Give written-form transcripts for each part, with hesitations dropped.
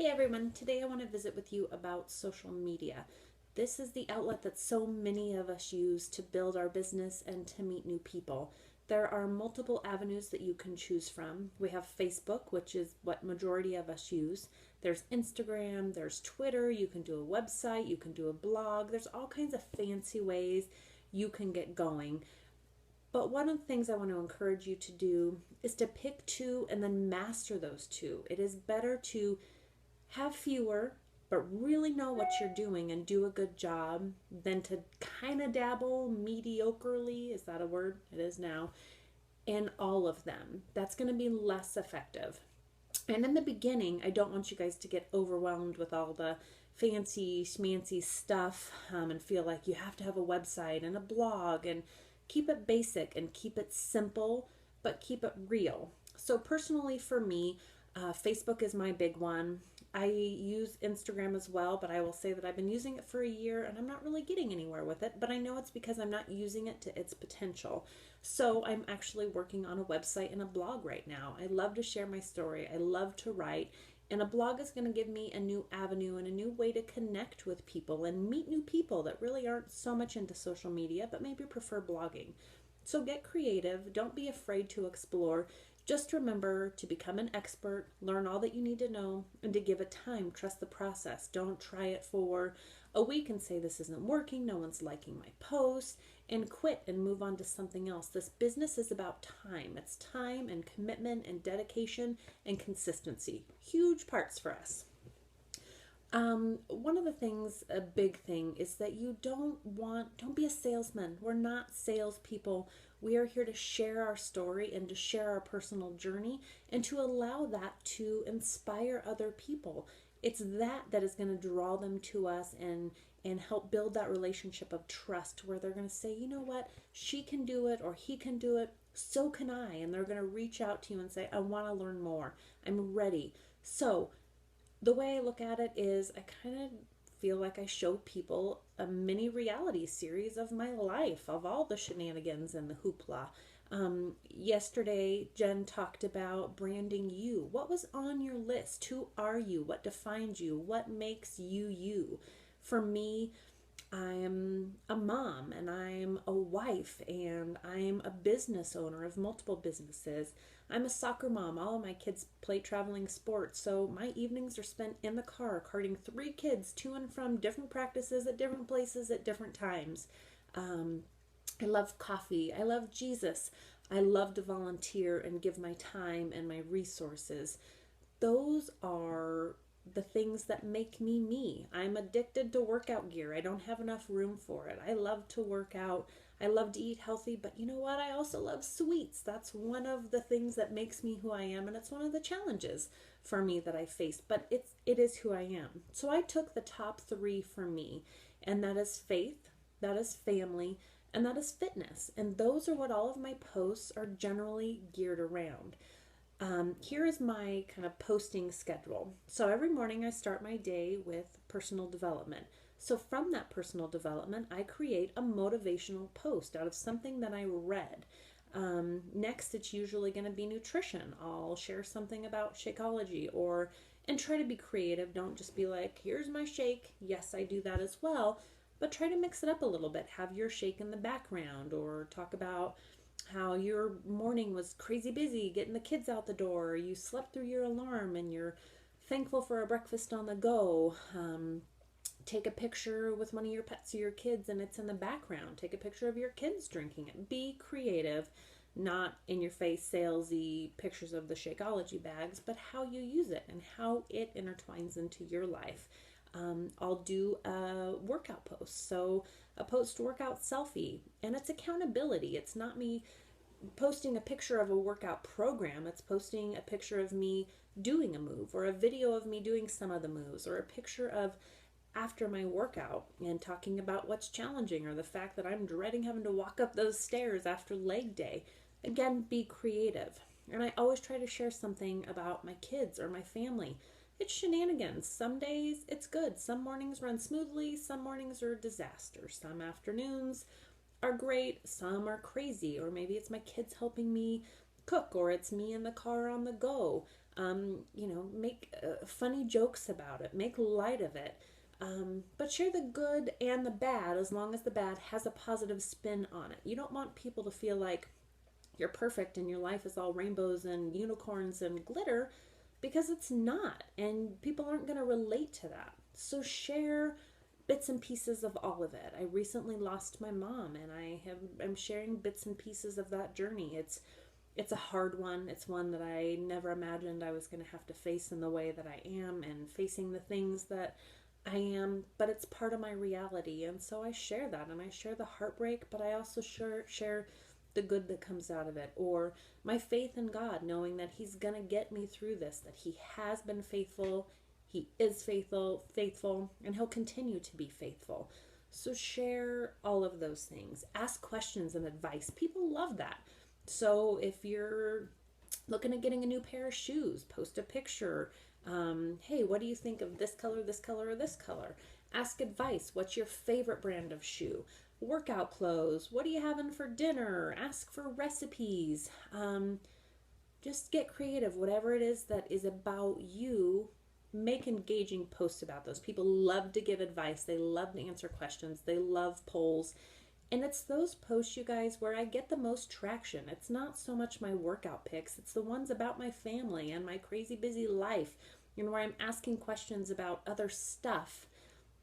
Hey everyone, today I want to visit with you about social media. This is the outlet that so many of us use to build our business and to meet new people. There are multiple avenues that you can choose from. We have Facebook, which is what majority of us use. There's Instagram, there's Twitter, you can do a website, you can do a blog. There's all kinds of fancy ways you can get going. But one of the things I want to encourage you to do is to pick two and then master those two. It is better to have fewer, but really know what you're doing and do a good job than to kind of dabble mediocrely, is that a word? It is now, in all of them. That's going to be less effective. And in the beginning, I don't want you guys to get overwhelmed with all the fancy schmancy stuff and feel like you have to have a website and a blog, and keep it basic and keep it simple, but keep it real. So personally for me, Facebook is my big one. I use Instagram as well, but I will say that I've been using it for a year and I'm not really getting anywhere with it, but I know it's because I'm not using it to its potential. So I'm actually working on a website and a blog right now. I love to share my story. I love to write. And a blog is going to give me a new avenue and a new way to connect with people and meet new people that really aren't so much into social media, but maybe prefer blogging. So get creative. Don't be afraid to explore. Just remember to become an expert, learn all that you need to know, and to give it time. Trust the process. Don't try it for a week and say this isn't working, no one's liking my post, and quit and move on to something else. This business is about time. It's time and commitment and dedication and consistency. Huge parts for us. One of the things, a big thing, is that you don't be a salesman. We're not salespeople. We are here to share our story and to share our personal journey and to allow that to inspire other people. It's that is going to draw them to us and help build that relationship of trust where they're going to say, you know what, she can do it or he can do it, so can I. And they're going to reach out to you and say, I want to learn more. I'm ready. So the way I look at it is I kind of feel like I show people a mini reality series of my life, of all the shenanigans and the hoopla. Yesterday, Jen talked about branding you. What was on your list? Who are you? What defines you? What makes you you? For me, I'm a mom and I'm a wife and I'm a business owner of multiple businesses. I'm a soccer mom. All of my kids play traveling sports, so my evenings are spent in the car carting three kids to and from different practices at different places at different times. Um, I love coffee. I love Jesus. I love to volunteer and give my time and my resources. Those are the things that make me me. I'm addicted to workout gear. I don't have enough room for it. I love to work out. I love to eat healthy, but you know what? I also love sweets. That's one of the things that makes me who I am, and it's one of the challenges for me that I face, but it is who I am. So I took the top 3 for me, and that is faith, that is family, and that is fitness. And those are what all of my posts are generally geared around. Here is my kind of posting schedule. So every morning I start my day with personal development. So from that personal development, I create a motivational post out of something that I read. Next, it's usually going to be nutrition. I'll share something about Shakeology and try to be creative. Don't just be like, here's my shake. Yes, I do that as well, but try to mix it up a little bit. Have your shake in the background or talk about how your morning was crazy busy getting the kids out the door, or you slept through your alarm and you're thankful for a breakfast on the go. Take a picture with one of your pets or your kids and it's in the background. Take a picture of your kids drinking it. Be creative, not in your face salesy pictures of the Shakeology bags, but how you use it and how it intertwines into your life. I'll do a workout post. So a post-workout selfie, and it's accountability. It's not me posting a picture of a workout program. It's posting a picture of me doing a move or a video of me doing some of the moves or a picture of after my workout and talking about what's challenging or the fact that I'm dreading having to walk up those stairs after leg day. Again, be creative. And I always try to share something about my kids or my family. It's shenanigans. Some days it's good. Some mornings run smoothly. Some mornings are a disaster. Some afternoons are great. Some are crazy. Or maybe it's my kids helping me cook or it's me in the car on the go. Make funny jokes about it, make light of it. But share the good and the bad as long as the bad has a positive spin on it. You don't want people to feel like you're perfect and your life is all rainbows and unicorns and glitter, because it's not, and people aren't going to relate to that. So share bits and pieces of all of it. I recently lost my mom, and I'm sharing bits and pieces of that journey. It's a hard one. It's one that I never imagined I was going to have to face in the way that I am, and facing the things that I am, but it's part of my reality. And so I share that, and I share the heartbreak, but I also share the good that comes out of it, or my faith in God, knowing that He's going to get me through this, that He has been faithful, He is faithful, and He'll continue to be faithful. So share all of those things. Ask questions and advice. People love that. So if you're looking at getting a new pair of shoes, post a picture. Hey, what do you think of this color, or this color? Ask advice. What's your favorite brand of shoe? Workout clothes. What are you having for dinner? Ask for recipes. Just get creative. Whatever it is that is about you, make engaging posts about those. People love to give advice. They love to answer questions. They love polls. And it's those posts, you guys, where I get the most traction. It's not so much my workout pics. It's the ones about my family and my crazy busy life, where I'm asking questions about other stuff.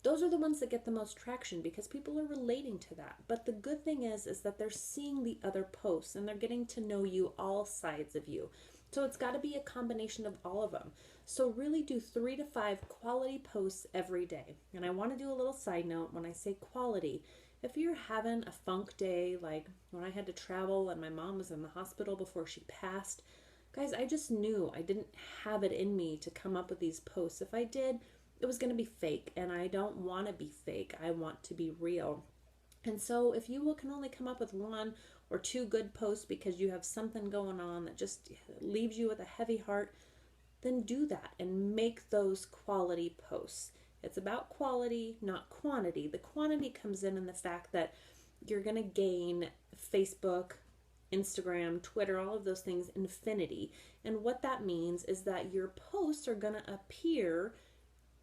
Those are the ones that get the most traction because people are relating to that. But the good thing is that they're seeing the other posts and they're getting to know you, all sides of you. So it's got to be a combination of all of them. So really do 3 to 5 quality posts every day. And I want to do a little side note when I say quality. If you're having a funk day, like when I had to travel and my mom was in the hospital before she passed, guys, I just knew I didn't have it in me to come up with these posts. If I did, it was going to be fake, and I don't want to be fake. I want to be real. And so if you can only come up with 1 or 2 good posts because you have something going on that just leaves you with a heavy heart, then do that and make those quality posts. It's about quality, not quantity. The quantity comes in the fact that you're going to gain Facebook, Instagram, Twitter, all of those things, infinity. And what that means is that your posts are going to appear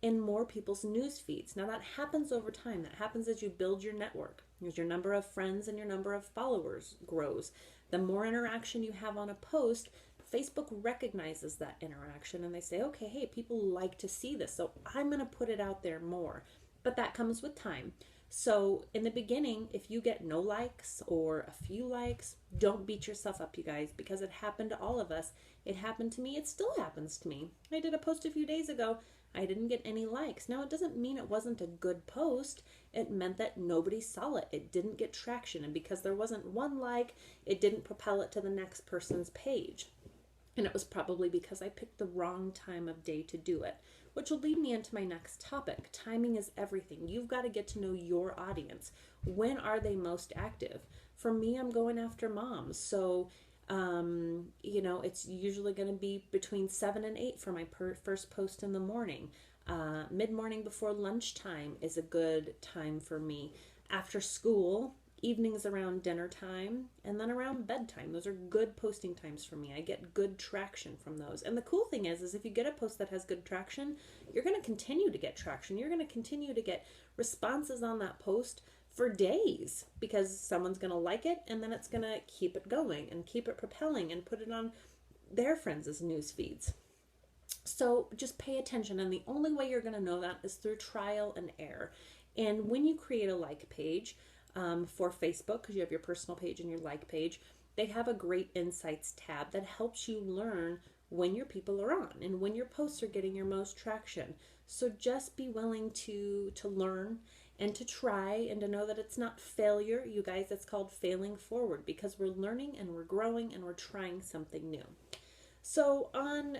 in more people's news feeds. Now that happens over time. That happens as you build your network. As your number of friends and your number of followers grows. The more interaction you have on a post, Facebook recognizes that interaction and they say, okay, hey, people like to see this, so I'm going to put it out there more. But that comes with time. So in the beginning, if you get no likes or a few likes, don't beat yourself up, you guys, because it happened to all of us. It happened to me. It still happens to me. I did a post a few days ago. I didn't get any likes. Now, it doesn't mean it wasn't a good post. It meant that nobody saw it. It didn't get traction. And because there wasn't 1 like, it didn't propel it to the next person's page. And it was probably because I picked the wrong time of day to do it, which will lead me into my next topic. Timing is everything. You've got to get to know your audience. When are they most active? For me, I'm going after moms. So, it's usually going to be between 7 and 8 for my first post in the morning. Mid-morning before lunchtime is a good time for me. After school, evenings around dinner time, and then around bedtime. Those are good posting times for me. I get good traction from those. And the cool thing is if you get a post that has good traction, you're going to continue to get traction. You're going to continue to get responses on that post for days because someone's going to like it, and then it's going to keep it going and keep it propelling and put it on their friends' news feeds. So just pay attention, and the only way you're going to know that is through trial and error. And when you create a like page, for Facebook, because you have your personal page and your like page, they have a great insights tab that helps you learn when your people are on and when your posts are getting your most traction. So just be willing to learn and to try and to know that it's not failure, you guys. It's called failing forward because we're learning and we're growing and we're trying something new. So on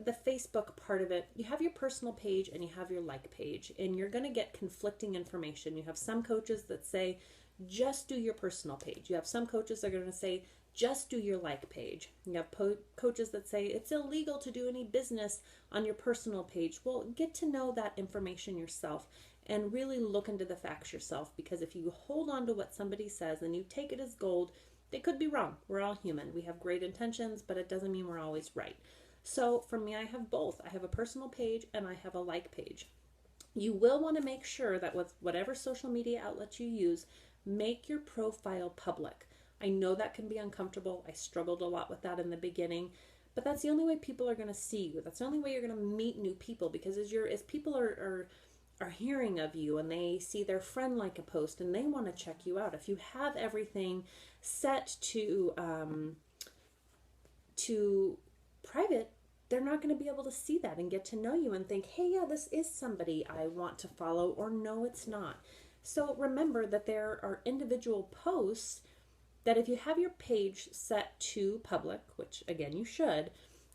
the Facebook part of it, you have your personal page and you have your like page, and you're going to get conflicting information. You have some coaches that say, just do your personal page. You have some coaches that are going to say, just do your like page. You have coaches that say it's illegal to do any business on your personal page. Well, get to know that information yourself and really look into the facts yourself, because if you hold on to what somebody says and you take it as gold, they could be wrong. We're all human. We have great intentions, but it doesn't mean we're always right. So for me, I have both. I have a personal page and I have a like page. You will want to make sure that with whatever social media outlet you use, make your profile public. I know that can be uncomfortable. I struggled a lot with that in the beginning, but that's the only way people are going to see you. That's the only way you're going to meet new people, because as people are hearing of you and they see their friend like a post and they want to check you out. If you have everything set to private, they're not going to be able to see that and get to know you and think, hey, yeah, this is somebody I want to follow, or no, it's not. So remember that there are individual posts that if you have your page set to public, which again you should,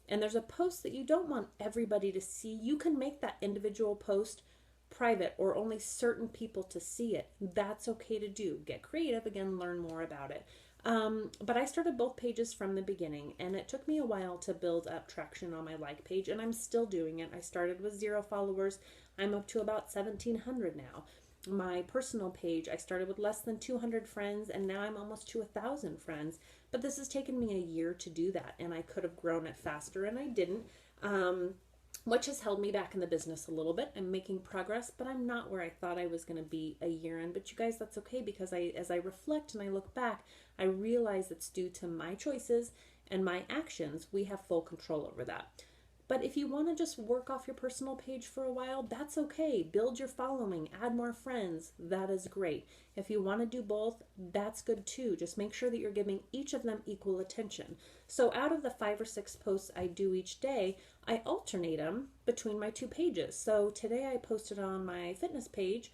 and there's a post that you don't want everybody to see, you can make that individual post private or only certain people to see it. That's okay to do. Get creative, again, learn more about it. But I started both pages from the beginning, and it took me a while to build up traction on my like page, and I'm still doing it. I started with 0 followers. I'm up to about 1,700 now. My personal page, I started with less than 200 friends, and now I'm almost to 1,000 friends. But this has taken me a year to do that, and I could have grown it faster, and I didn't. Which has held me back in the business a little bit. I'm making progress, but I'm not where I thought I was going to be a year in. But you guys, that's okay, because as I reflect and I look back, I realize it's due to my choices and my actions. We have full control over that. But if you want to just work off your personal page for a while, that's okay. Build your following, add more friends. That is great. If you want to do both, that's good too. Just make sure that you're giving each of them equal attention. So out of the 5 or 6 posts I do each day, I alternate them between my 2 pages. So today I posted on my fitness page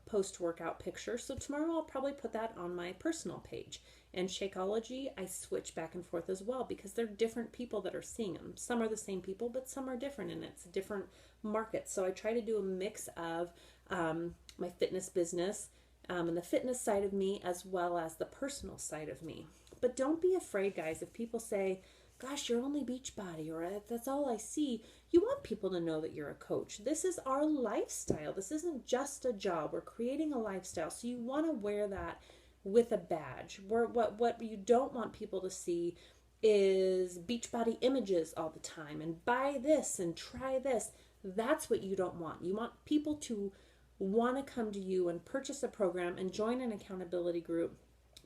post-workout picture. So tomorrow I'll probably put that on my personal page. And Shakeology, I switch back and forth as well, because they're different people that are seeing them. Some are the same people, but some are different, and it's a different market. So I try to do a mix of my fitness business and the fitness side of me, as well as the personal side of me. But don't be afraid, guys, if people say, gosh, you're only Beachbody, or that's all I see. You want people to know that you're a coach. This is our lifestyle. This isn't just a job. We're creating a lifestyle. So you want to wear that with a badge. What you don't want people to see is Beachbody images all the time and buy this and try this. That's what you don't want. You want people to want to come to you and purchase a program and join an accountability group,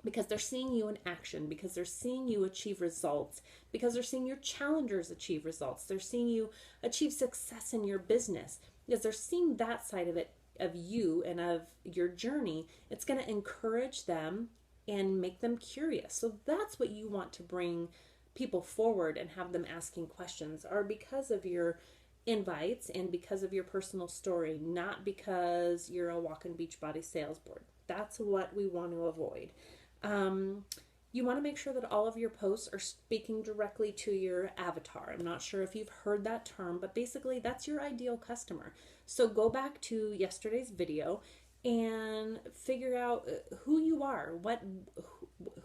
because they're seeing you in action, because they're seeing you achieve results, because they're seeing your challengers achieve results. They're seeing you achieve success in your business, because they're seeing that side of it, of you and of your journey. It's going to encourage them and make them curious. So that's what you want to bring people forward and have them asking questions, are because of your invites and because of your personal story, not because you're a walk-in Beachbody sales board. That's what we want to avoid. You want to make sure that all of your posts are speaking directly to your avatar. I'm not sure if you've heard that term, but basically that's your ideal customer. So go back to yesterday's video and figure out who you are.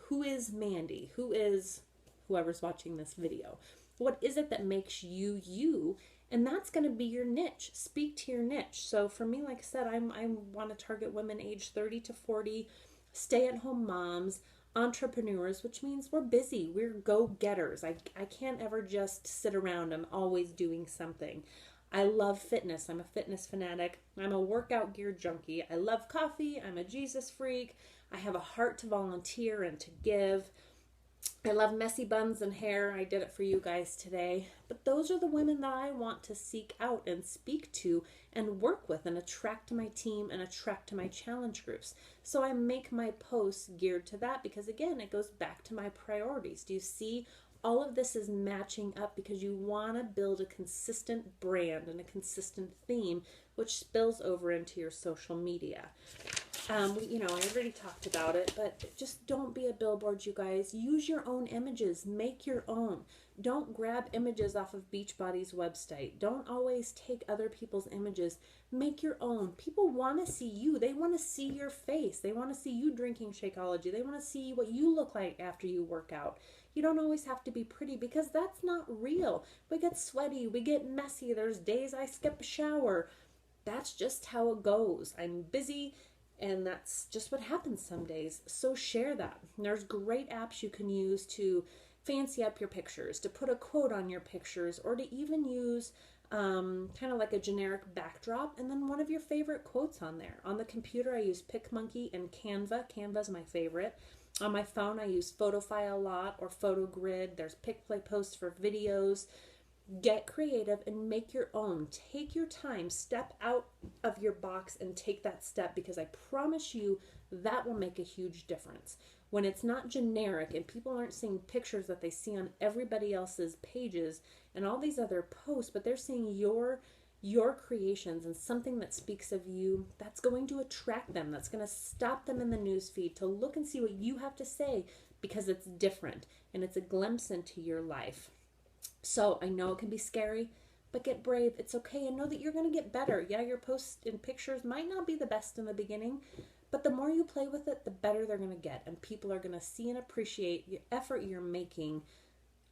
Who is Mandy? Who is whoever's watching this video? What is it that makes you you? And that's going to be your niche. Speak to your niche. So for me, like I said, I want to target women age 30 to 40, stay-at-home moms, entrepreneurs, which means we're busy. We're go-getters. I can't ever just sit around. I'm always doing something. I love fitness. I'm a fitness fanatic. I'm a workout gear junkie. I love coffee. I'm a Jesus freak. I have a heart to volunteer and to give. I love messy buns and hair. I did it for you guys today. But those are the women that I want to seek out and speak to and work with and attract to my team and attract to my challenge groups. So I make my posts geared to that, because again, it goes back to my priorities. Do you see? All of this is matching up because you want to build a consistent brand and a consistent theme, which spills over into your social media. I already talked about it, but just don't be a billboard, you guys. Use your own images. Make your own. Don't grab images off of Beachbody's website. Don't always take other people's images. Make your own. People want to see you. They want to see your face. They want to see you drinking Shakeology. They want to see what you look like after you work out. You don't always have to be pretty, because that's not real. We get sweaty. We get messy. There's days I skip a shower. That's just how it goes. I'm busy. And that's just what happens some days. So share that. There's great apps you can use to fancy up your pictures, to put a quote on your pictures, or to even use kind of like a generic backdrop and then one of your favorite quotes on there. On the computer, I use PicMonkey and Canva. Canva's my favorite. On my phone, I use Photofy a lot, or PhotoGrid. There's PicPlay posts for videos. Get creative and make your own. Take your time, step out of your box and take that step, because I promise you that will make a huge difference. When it's not generic and people aren't seeing pictures that they see on everybody else's pages and all these other posts, but they're seeing your creations and something that speaks of you, that's going to attract them. That's going to stop them in the news feed to look and see what you have to say, because it's different and it's a glimpse into your life. So I know it can be scary, but get brave. It's okay, and know that you're going to get better. Yeah, your posts and pictures might not be the best in the beginning, but the more you play with it, the better they're going to get, and people are going to see and appreciate your effort you're making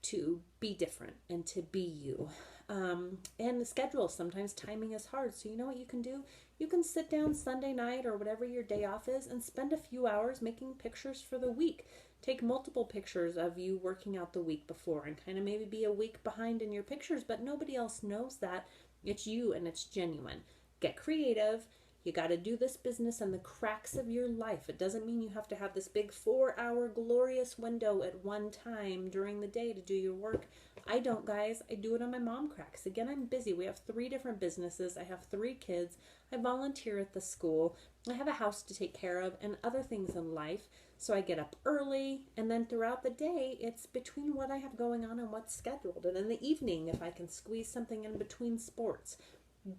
to be different and to be you. And the schedule, sometimes timing is hard. So you know what you can do? You can sit down Sunday night or whatever your day off is and spend a few hours making pictures for the week. Take multiple pictures of you working out the week before and kind of maybe be a week behind in your pictures, but nobody else knows that. It's you and it's genuine. Get creative. You got to do this business in the cracks of your life. It doesn't mean you have to have this big 4-hour glorious window at one time during the day to do your work. I don't, guys. I do it on my mom cracks. Again, I'm busy. We have 3 different businesses. I have 3 kids. I volunteer at the school. I have a house to take care of and other things in life. So I get up early, and then throughout the day, it's between what I have going on and what's scheduled. And in the evening, if I can squeeze something in between sports,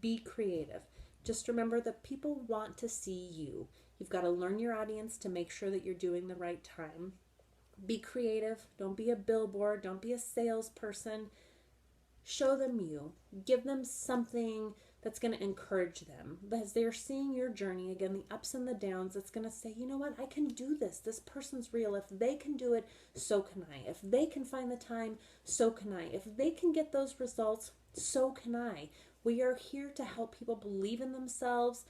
be creative. Just remember that people want to see you. You've got to learn your audience to make sure that you're doing the right time. Be creative. Don't be a billboard. Don't be a salesperson. Show them you. Give them something that's going to encourage them. As they're seeing your journey, again, the ups and the downs, it's going to say, you know what, I can do this. This person's real. If they can do it, so can I. If they can find the time, so can I. If they can get those results, so can I. We are here to help people believe in themselves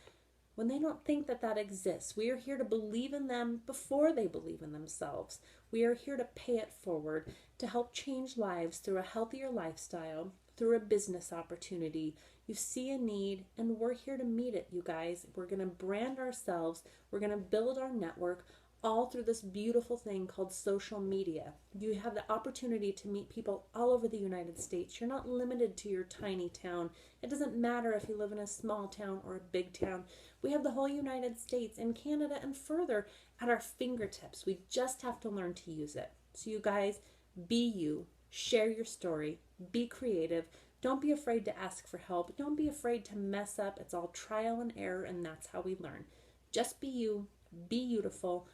when they don't think that that exists. We are here to believe in them before they believe in themselves. We are here to pay it forward, to help change lives through a healthier lifestyle, through a business opportunity. You see a need, and we're here to meet it, you guys. We're going to brand ourselves. We're going to build our network, all through this beautiful thing called social media. You have the opportunity to meet people all over the United States. You're not limited to your tiny town. It doesn't matter if you live in a small town or a big town. We have the whole United States and Canada and further at our fingertips. We just have to learn to use it. So you guys, be you. Share your story. Be creative. Don't be afraid to ask for help. Don't be afraid to mess up. It's all trial and error, and that's how we learn. Just be you. Be beautiful.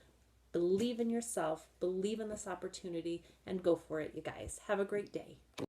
Believe in yourself, believe in this opportunity, and go for it, you guys. Have a great day.